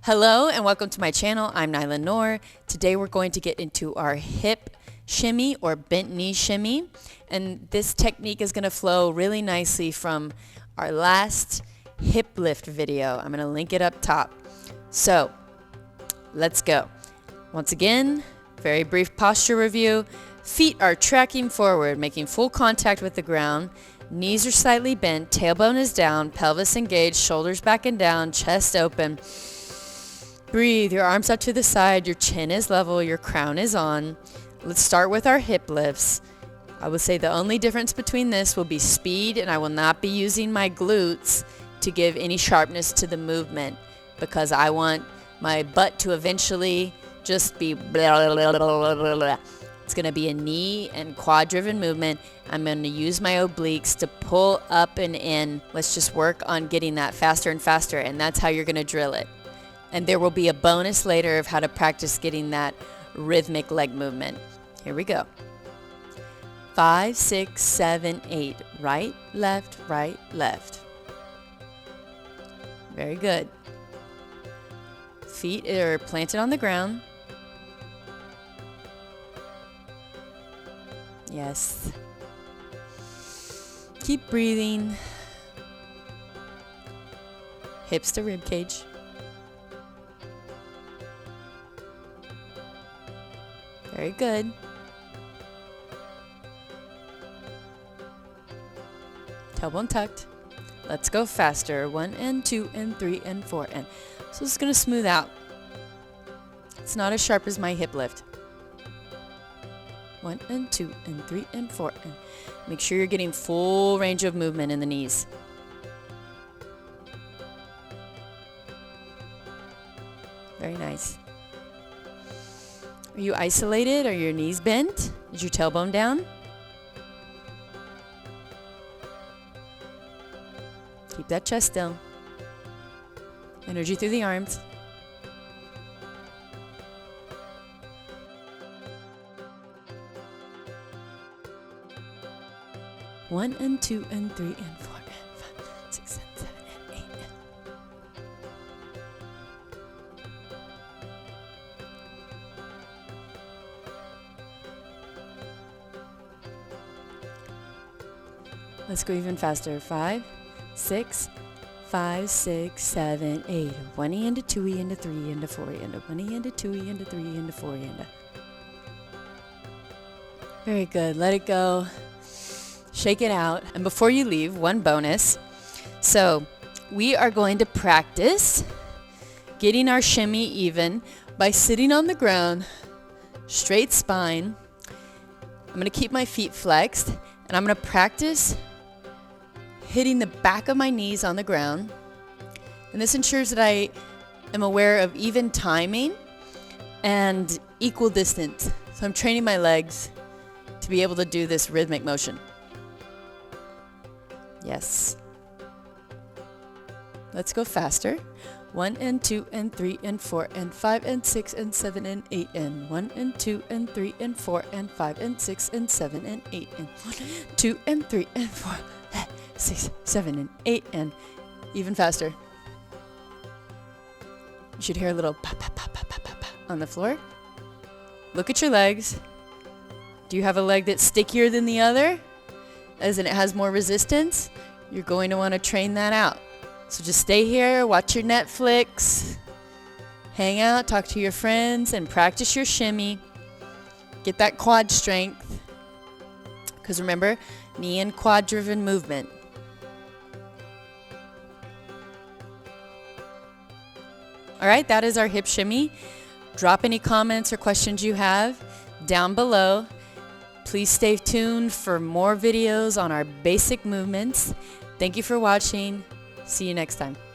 Hello and welcome to my channel. I'm Nyla Noor. Today we're going to get into our hip shimmy or bent knee shimmy, and this technique is going to flow really nicely from our last hip lift video. I'm going to link it up top. So let's go. Once again, very brief posture review. Feet are tracking forward, making full contact with the ground. Knees are slightly bent, tailbone is down, pelvis engaged, shoulders back and down, chest open. Breathe, your arms out to the side, your chin is level, your crown is on. Let's start with our hip lifts. I would say the only difference between this will be speed, and I will not be using my glutes to give any sharpness to the movement because I want my butt to eventually just be blah, blah, blah, blah, blah. It's going to be a knee and quad driven movement. I'm going to use my obliques to pull up and in. Let's just work on getting that faster and faster, and that's how you're going to drill it. And there will be a bonus later of how to practice getting that rhythmic leg movement. Here we go. 5, 6, 7, 8. Right, left, right, left. Very good. Feet are planted on the ground. Yes. Keep breathing. Hips to rib cage. Very good. Tailbone tucked. Let's go faster. 1 and 2 and 3 and 4 and. So it's going to smooth out. It's not as sharp as my hip lift. 1 and 2 and 3 and 4 and. Make sure you're getting full range of movement in the knees. Very nice. Are you isolated? Are your knees bent? Is your tailbone down? Keep that chest still. Energy through the arms. One and 2 and 3 and 4 and 5, 6 and 7 and 8 and. Let's go even faster. 5, 6, 5, 6, 7, 8. 1 into 2 into 3 into 4 into 1 into 2 into 3 into 4 into. Very good. Let it go. Shake it out. And before you leave, one bonus. So we are going to practice getting our shimmy even by sitting on the ground, straight spine. I'm going to keep my feet flexed, and I'm going to practice hitting the back of my knees on the ground. And this ensures that I am aware of even timing and equal distance. So I'm training my legs to be able to do this rhythmic motion. Yes. Let's go faster. 1 and 2 and 3 and 4 and 5 and 6 and 7 and 8 and 1 and 2 and 3 and 4 and 5 and 6 and 7 and 8 and 1, 2 and 3 and 4, 6, 7 and 8 and even faster. You should hear a little pa pa pa pa pa pa pa on the floor. Look at your legs. Do you have a leg that's stickier than the other? As in it has more resistance? You're going to want to train that out. So just stay here, watch your Netflix, hang out, talk to your friends, and practice your shimmy. Get that quad strength. Because remember, knee and quad driven movement. All right, that is our hip shimmy. Drop any comments or questions you have down below. Please stay tuned for more videos on our basic movements. Thank you for watching. See you next time.